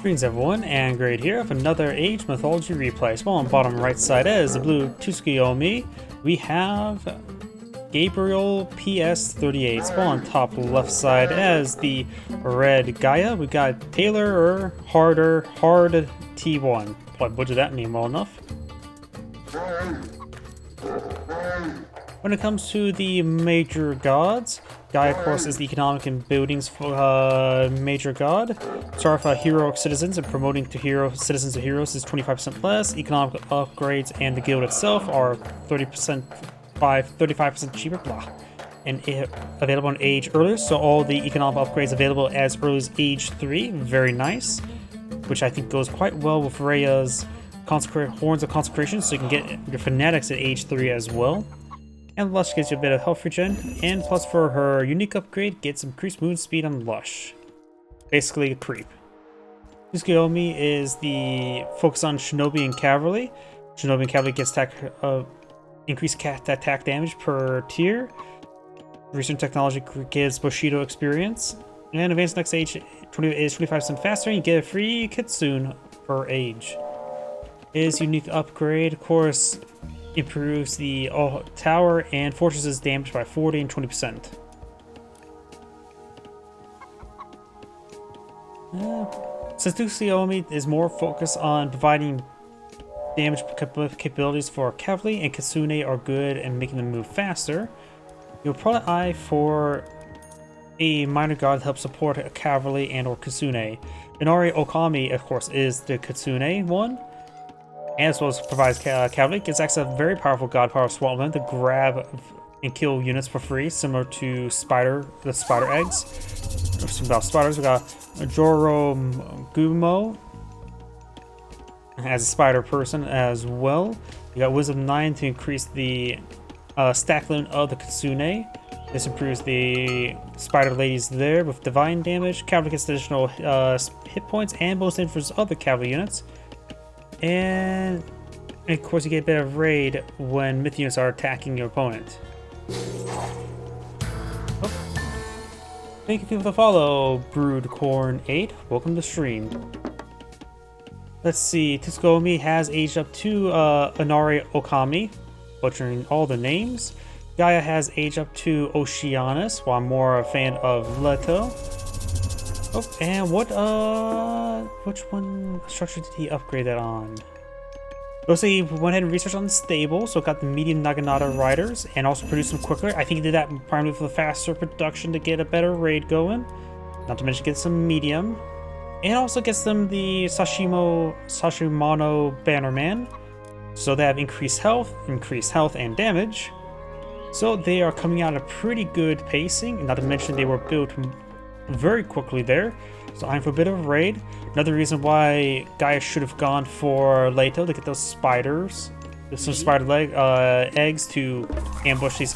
Greetings everyone, and Great here with another Age Mythology Replay. So on bottom right side is the blue Tsukuyomi. We have gabrielps38. So on top left side as the red Gaia, we got Taylorerhardt1. Probably butchered that name well enough. When it comes to the major gods, Gaia, of course, is the economic and buildings major god. Start with heroic citizens, and promoting to citizens to heroes is 25% less. Economic upgrades and the guild itself are 35% cheaper, and available on age earlier. So all the economic upgrades available as early as age 3, very nice. Which I think goes quite well with Rhea's Horns of Consecration, so you can get your fanatics at age 3 as well. And Lush gives you a bit of health regen, and plus for her unique upgrade, gets increased movement speed on Lush. Basically a creep. Tsukuyomi is the focus on Shinobi and Cavalry. Shinobi and Cavalry gets increased attack damage per tier. Recent technology gives Bushido experience. And advanced next age is 25% faster, and you get a free Kitsune per age. His unique upgrade, of course, improves the tower and fortresses damage by 40 and 20%. Since Tsukuyomi is more focused on providing damage capabilities for cavalry, and Kitsune are good and making them move faster, you'll probably eye for a minor god to help support a cavalry and or Kitsune. Inari Okami, of course, is the Kitsune one. And as well as provides cavalry, gets access to a very powerful god power swap to grab and kill units for free, similar to the spider eggs. About spiders, we got Gumo as a spider person as well. We got Wisdom 9 to increase the stack limit of the Kitsune. This improves the spider ladies there with divine damage. Cavalry gets additional hit points and bonus damage for other cavalry units. And of course you get a bit of raid when myth units are attacking your opponent. Oh. Thank you for the follow, Broodcorn8. Welcome to the stream. Let's see, Tsukuyomi has aged up to Inari Okami, butchering all the names. Gaia has aged up to Oceanus, while I'm more a fan of Leto. Oh, and which one structure did he upgrade that on? Looks like he went ahead and researched on the stable, so got the medium Naginata riders, and also produced them quicker. I think he did that primarily for the faster production to get a better raid going. Not to mention get some medium. And also gets them the Sashimano Bannerman. So they have increased health and damage. So they are coming out at a pretty good pacing, not to mention they were built very quickly there. So I'm for a bit of a raid. Another reason why Gaia should have gone for Leto to get those spiders. There's some spider eggs to ambush these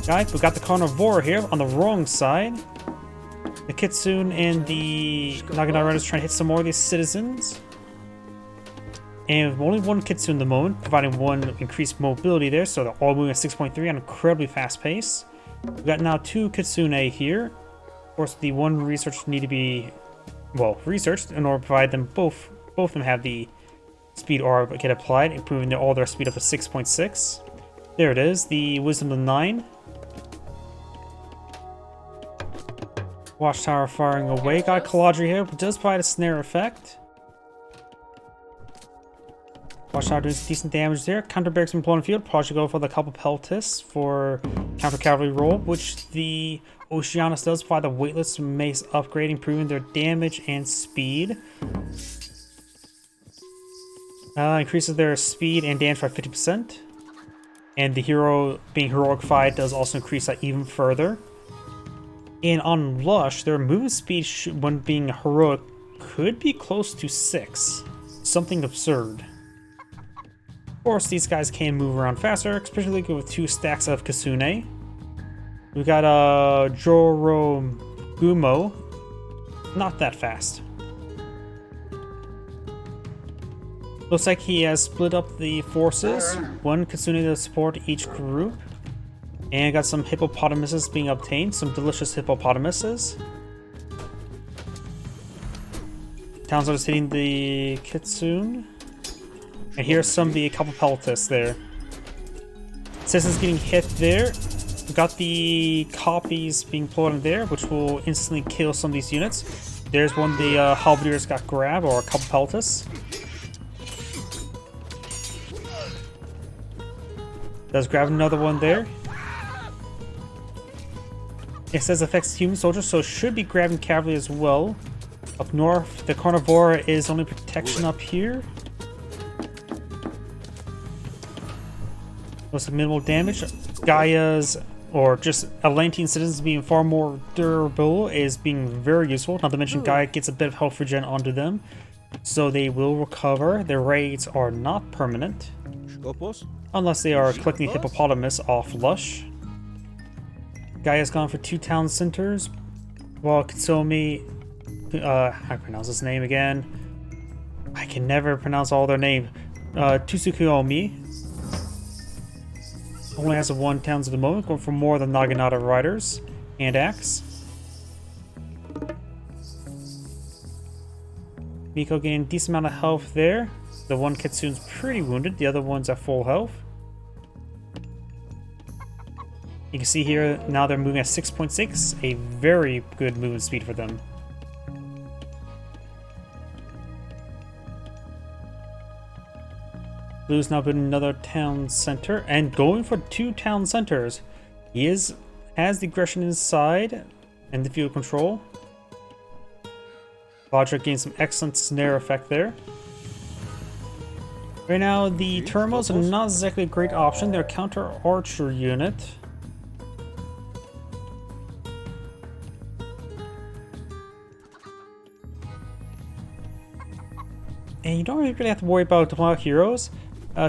guys. We got the Carnivore here on the wrong side. The Kitsune and the Naginata Riders trying to hit some more of these citizens. And with only one Kitsune at the moment, providing one increased mobility there, so they're all moving at 6.3 on an incredibly fast pace. We've got now two Kitsune here. Of course, the one research need to be, researched in order to provide them both of them have the speed aura get applied, improving all their speed up to 6.6. There it is, the Wisdom of 9. Watchtower firing away. Got Caladri here, but does provide a snare effect. Watchtower doing some decent damage there. Counter barracks in opponent field. Probably should go for the couple peltis for counter cavalry roll, which the Oceanus does provide the weightless mace upgrade, improving their damage and speed. Increases their speed and damage by 50%. And the hero being heroic 5 does also increase that even further. And on Lush, their movement speed when being heroic could be close to 6. Something absurd. Of course, these guys can move around faster, especially with 2 stacks of Kitsune. We got Gumo, not that fast. Looks like he has split up the forces, 1 Kitsune to support each group. And got some hippopotamuses being obtained, some delicious hippopotamuses. Towns are just hitting the Kitsune. And here's some of the couple peltists there. Citizens getting hit there. We've got the copies being pulled in there, which will instantly kill some of these units. There's one of the halberdiers got grabbed, or a couple peltists. Does grab another one there. It says affects human soldiers, so it should be grabbing cavalry as well. Up north, the carnivore is only protection up here. Looks like minimal damage. Gaia's, or just Atlantean citizens being far more durable is being very useful. Not to mention Gaia gets a bit of health regen onto them, so they will recover. Their raids are not permanent, unless they are collecting the hippopotamus off Lush. Gaia's gone for 2 town centers, while Tsukuyomi, how do I pronounce his name again? I can never pronounce all their name. Tsukuyomi only has 1 towns at the moment, going for more than Naginata riders and axe. Miko getting a decent amount of health there. The one Kitsune's pretty wounded, the other one's at full health. You can see here, now they're moving at 6.6, a very good movement speed for them. Blue's now building another town center, and going for 2 town centers. He has the aggression inside, and the field control. Logic gains some excellent snare effect there. Right now, the Turmos are not exactly a great option. They're a counter-archer unit. And you don't really have to worry about diplomatic heroes.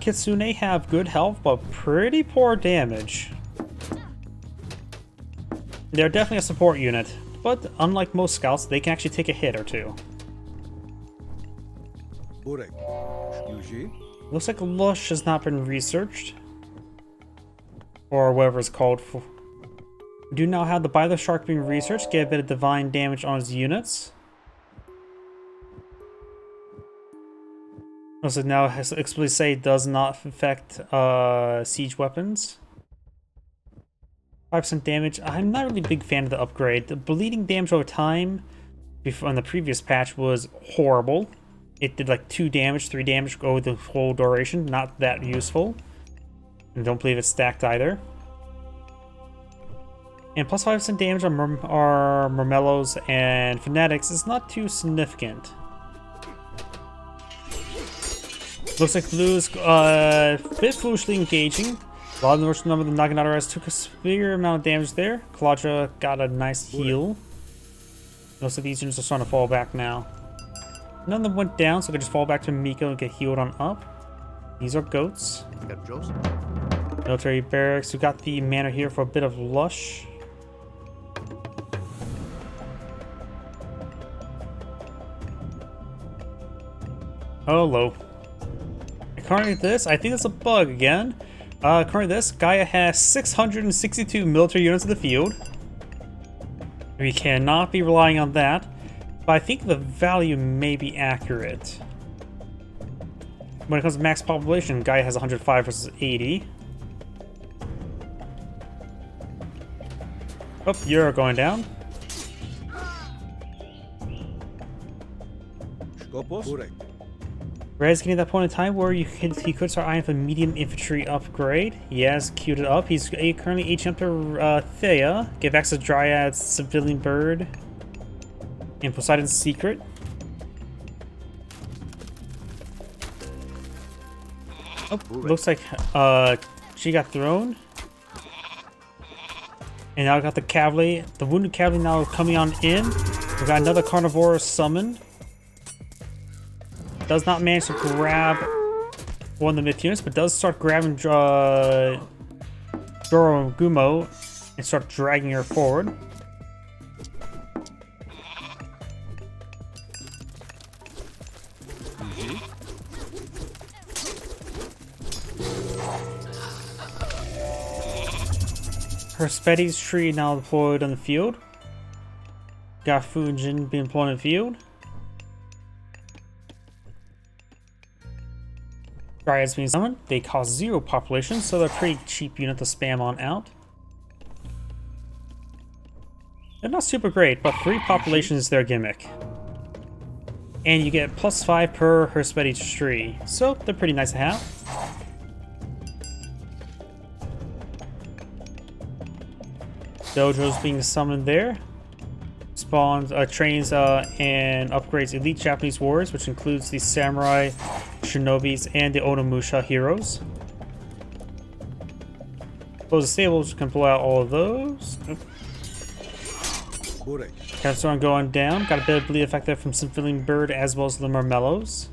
Kitsune have good health, but pretty poor damage. They're definitely a support unit, but unlike most scouts, they can actually take a hit or 2. Looks like Lush has not been researched, or whatever it's called. We do now have the Bile Shark being researched, get a bit of divine damage on his units. Also now has to explicitly say it does not affect siege weapons. 5% damage. I'm not really a big fan of the upgrade. The bleeding damage over time before on the previous patch was horrible. It did like 2 damage, 3 damage over the whole duration. Not that useful. And don't believe it's stacked either. And plus 5% damage on Mermellos and Fanatics is not too significant. Looks like Blue's a bit foolishly engaging. A lot of the number of the Naginata riders took a severe amount of damage there. Kaladra got a nice heal. Most of these units are starting to fall back now. None of them went down, so they can just fall back to Miko and get healed on up. These are goats. Military barracks. We got the manor here for a bit of Lush. Hello. Currently this, I think it's a bug again. Currently this, Gaia has 662 military units in the field. We cannot be relying on that, but I think the value may be accurate. When it comes to max population, Gaia has 105 versus 80. Oh, you're going down. Red's getting that point in time where he could start eyeing for medium infantry upgrade. He has queued it up. He's currently aging up to Thea. Give access to Dryad's Civilian Bird. And Poseidon's Secret. Oh, looks like she got thrown. And now we got the cavalry. The wounded cavalry now coming on in. We got another carnivore summon. Does not manage to grab one of the myth units, but does start grabbing Gumo and start dragging her forward. Her Spetty's tree now deployed on the field. Got Fujin being deployed on the field. Dryads being summoned, they cost 0 population, so they're a pretty cheap unit to spam on out. They're not super great, but 3 population is their gimmick. And you get +5 per Herspeti tree, so they're pretty nice to have. Dojo's being summoned there. Spawns, trains, and upgrades elite Japanese warriors, which includes the samurai, shinobis, and the Onimusha heroes. Close the stables, can pull out all of those. Capstone going down. Got a bit of bleed effect there from Symphony Bird as well as the Marmellos.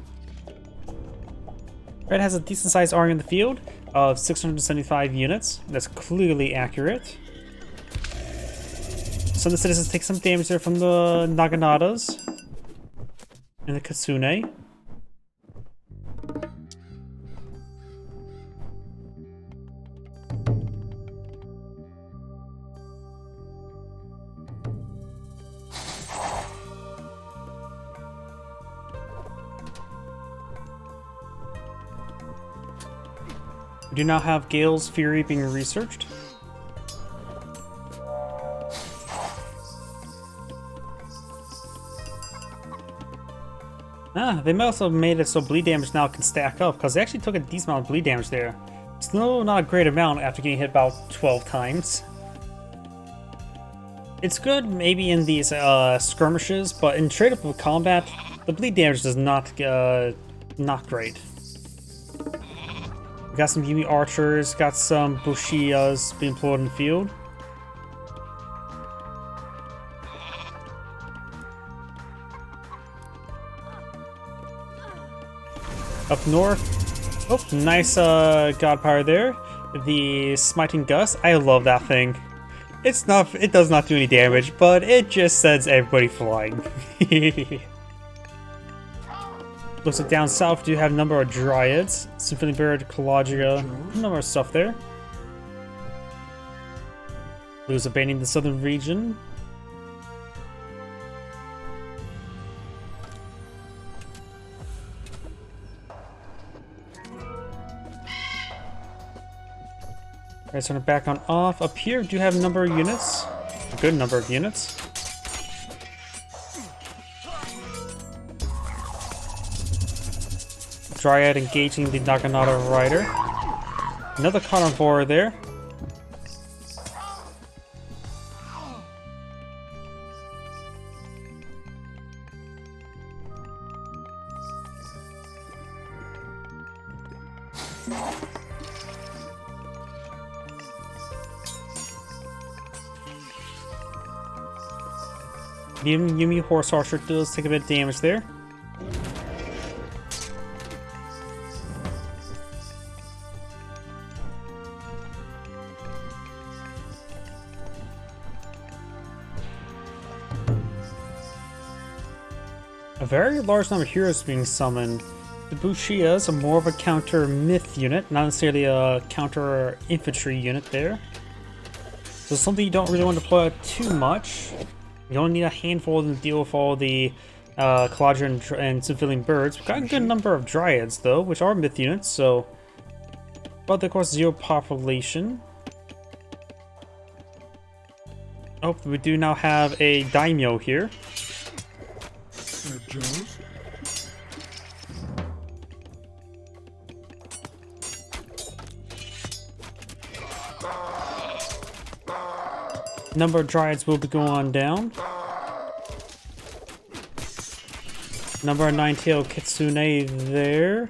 Red has a decent sized army in the field of 675 units. That's clearly accurate. Some of the citizens take some damage there from the Naganatas and the Kitsune. We do now have Gale's Fury being researched. They may also have made it so bleed damage now can stack up, because they actually took a decent amount of bleed damage there. Still not a great amount after getting hit about 12 times. It's good maybe in these skirmishes, but in straight up combat, the bleed damage is not great. We got some Yumi archers, got some Bushiyas being deployed in the field. Up north, oh, nice god power there. The Smiting Gust, I love that thing. It does not do any damage, but it just sends everybody flying. Looks like down south do have a number of Dryads, Symphony Bird, Calagia, a number of stuff there. Blues abandoning the southern region. Alright, so back on off. Up here, do have a number of units. A good number of units. Dryad engaging the Naginata Rider. Another carnivore there. The Yumi Horse Archer does take a bit of damage there. A very large number of heroes being summoned. The Bushiyas are more of a counter myth unit, not necessarily a counter infantry unit there. So something you don't really want to deploy too much. You only need a handful to deal with all the Calagia and Symphony Birds. We've got a good number of Dryads though, which are myth units, so... But of course 0 population. Oh, we do now have a Daimyo here. Number of Dryads will be going on down. Number of 9-tailed Kitsune there,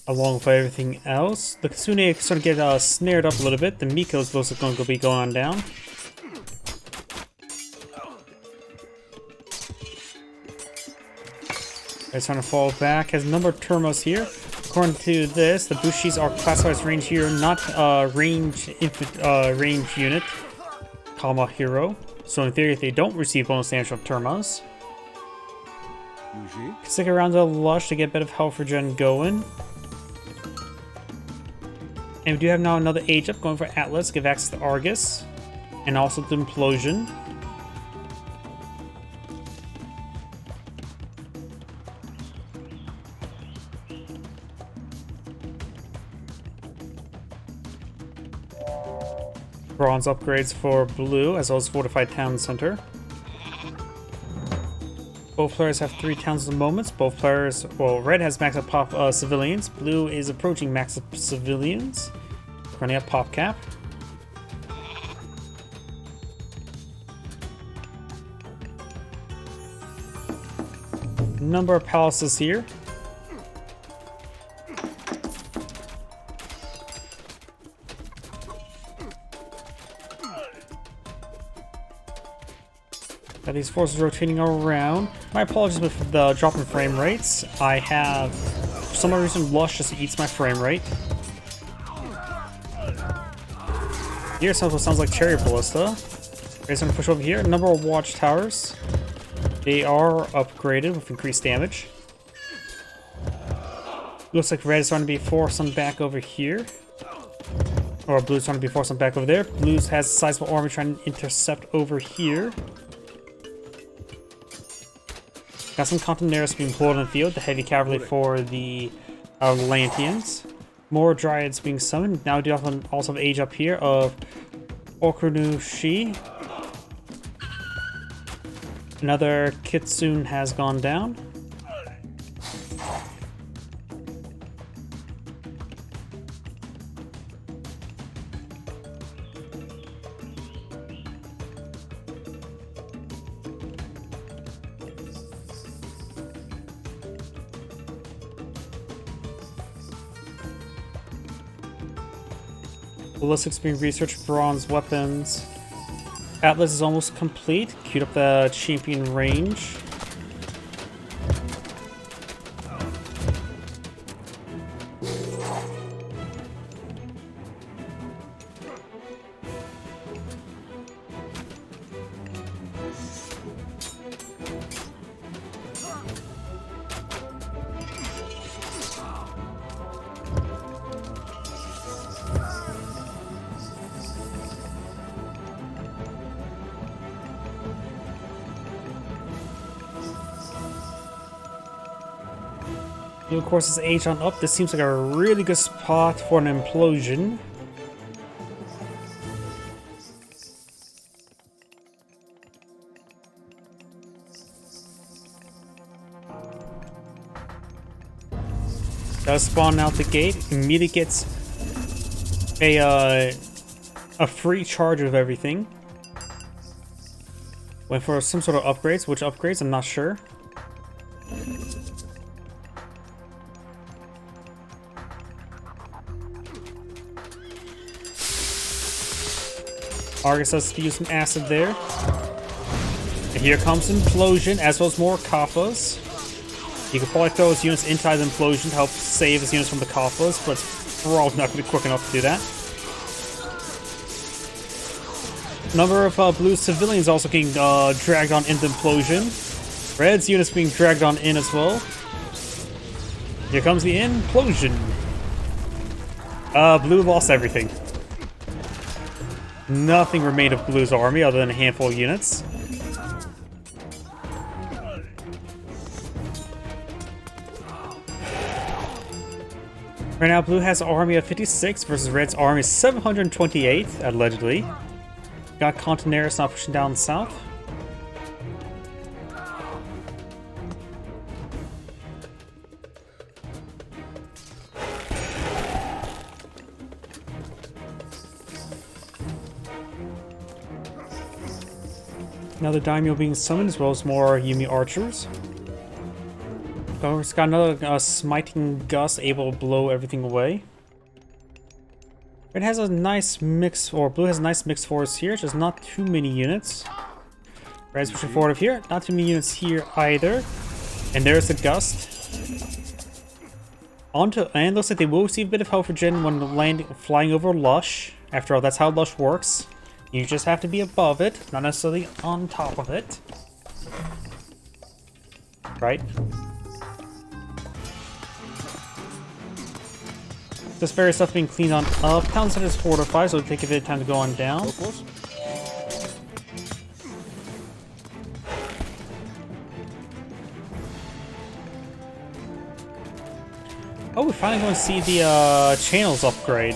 along with everything else. The Kitsune sort of get snared up a little bit. The Miko's also going to be going on down. It's trying to fall back. Has a number of Turmos here. According to this, the Bushis are classified as range hero, not range unit. Kama hero. So in theory, if they don't receive bonus damage from Turmos. Stick around to Lush to get a bit of health regen going. And we do have now another age up going for Atlas, give access to Argus. And also to Implosion. Bronze upgrades for blue, as well as fortified town center. Both players have 3 towns at the moment. Both players, well, red has max up pop civilians. Blue is approaching max up civilians. Running up pop cap. Number of palaces here. Got these forces rotating around. My apologies with the drop in frame rates. I have, for some reason, Lush just eats my frame rate. Here, sounds like Cherry Ballista. Raise gonna push over here. Number of watchtowers. They are upgraded with increased damage. Looks like red is trying to be forced on back over here. Or blue's trying to be forced on back over there. Blue's has a sizable army trying to intercept over here. Got some Contineras being pulled in the field, the heavy cavalry for the Atlanteans. More Dryads being summoned. Now we do also have age up here of Okunushi. Another Kitsune has gone down. Ballistics being researched, bronze weapons. Atlas is almost complete. Queued up the champion range. Blue, of course, is Agion up. This seems like a really good spot for an implosion. Does spawn out the gate. Immediately gets a free charge of everything. Went for some sort of upgrades. Which upgrades? I'm not sure. Argus has to use some acid there. And here comes Implosion, as well as more Kappas. You can probably throw his units inside the Implosion to help save his units from the Kappas, but it's probably not going to be quick enough to do that. Number of blue civilians also getting dragged on into Implosion. Red's units being dragged on in as well. Here comes the Implosion. Blue lost everything. Nothing remained of Blue's army other than a handful of units. Right now, Blue has an army of 56 versus Red's army of 728, allegedly. Got Contineras not pushing down south. Another daimyo being summoned, as well as more Yumi archers. It's got another smiting gust able to blow everything away. It has a nice mix, or blue has a nice mix force here, just not too many units. Red's pushing forward of here, not too many units here either. And there's the gust. And looks like they will receive a bit of help for Jin when flying over Lush. After all, that's how Lush works. You just have to be above it, not necessarily on top of it. Right? This various stuff being cleaned on up. Town center is fortified, so it'll take a bit of time to go on down. Oh, we're finally going to see the channels upgrade.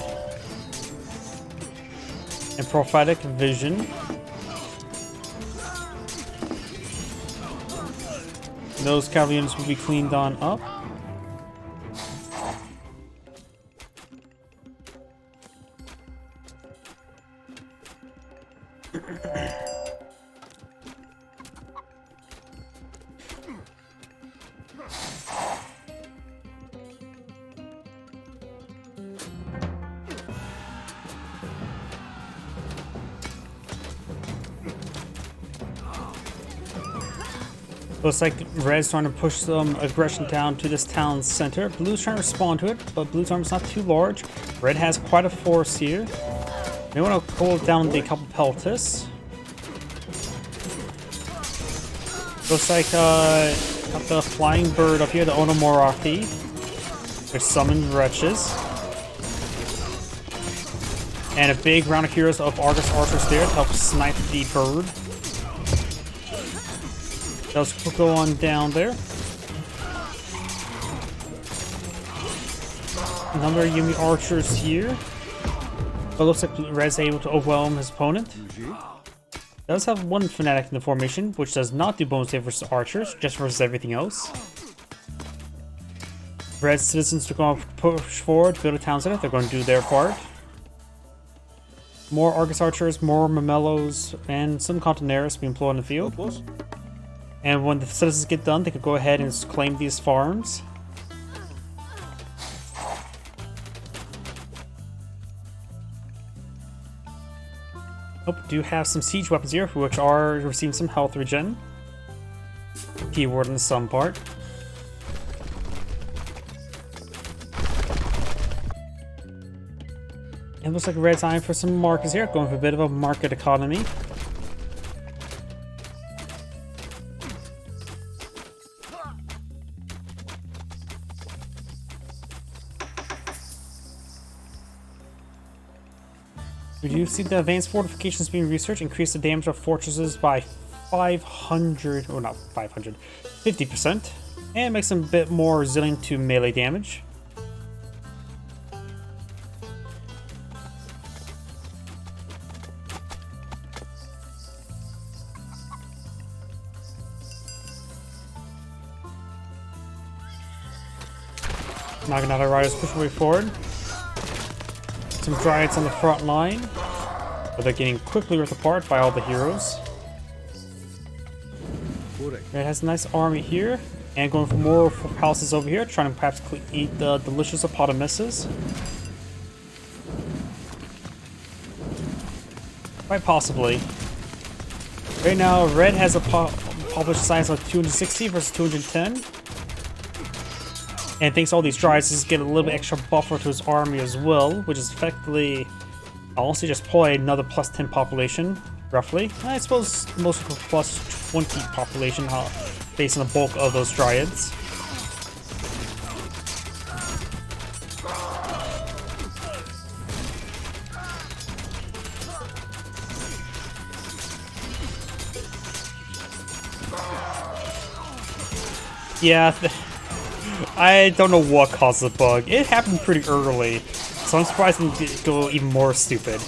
and prophetic vision. Those cavalry units will be cleaned on up. Looks like Red's trying to push some aggression down to this town's center. Blue's trying to respond to it, but Blue's army's not too large. Red has quite a force here. They want to pull down the couple peltis. Looks like got the flying bird up here, the Onomoraki. They're summoned wretches. And a big round of heroes of Argus archers there to help snipe the bird. Let's go on down there. Another Yumi archers here. But looks like Red's able to overwhelm his opponent. Does have one fanatic in the formation, which does not do bonus save versus archers, just versus everything else. Red's citizens are going to push forward, build a town center. They're going to do their part. More Argus archers, more Mamelos, and some Contineras being employed in the field. And when the citizens get done, they can go ahead and claim these farms. Oh, do have some siege weapons here, which are receiving some health regen. Keyword in some part. It looks like Red's eyeing for some markets here, going for a bit of a market economy. We do see the advanced fortifications being researched, increase the damage of fortresses by 500, or not 500, 50%, and makes them a bit more resilient to melee damage. Naginata riders push their way forward. Some Dryads on the front line, but they're getting quickly ripped apart by all the heroes. Red has a nice army here, and going for more palaces over here, trying to perhaps eat the delicious hippopotamuses. Quite possibly. Right now, Red has a published size of 260 versus 210. And thanks to all these Dryads, just get a little bit extra buffer to his army as well, which is effectively, I'll also just pull another plus 10 population, roughly. I suppose most of a plus 20 population based on the bulk of those Dryads. Yeah, I don't know what caused the bug. It happened pretty early, so I'm surprised it didn't go even more stupid.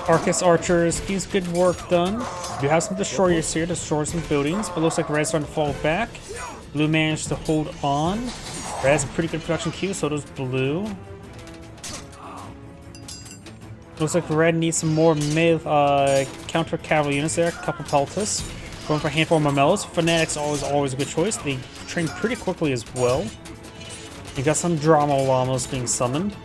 Arcus archers, keeps good work done. We have some destroyers here to destroy some buildings, but looks like Red's starting to fall back. Blue managed to hold on. Red has a pretty good production queue, so does Blue. Looks like Red needs some more counter cavalry units there, a couple peltas. Going for a handful of Mamelos. Fanatics always a good choice. They train pretty quickly as well. You got some Drama Llamas being summoned.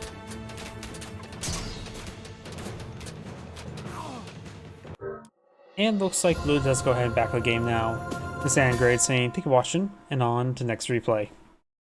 And looks like Blue does go ahead and back the game now. This is Angrade saying thank you for watching, and on to next replay.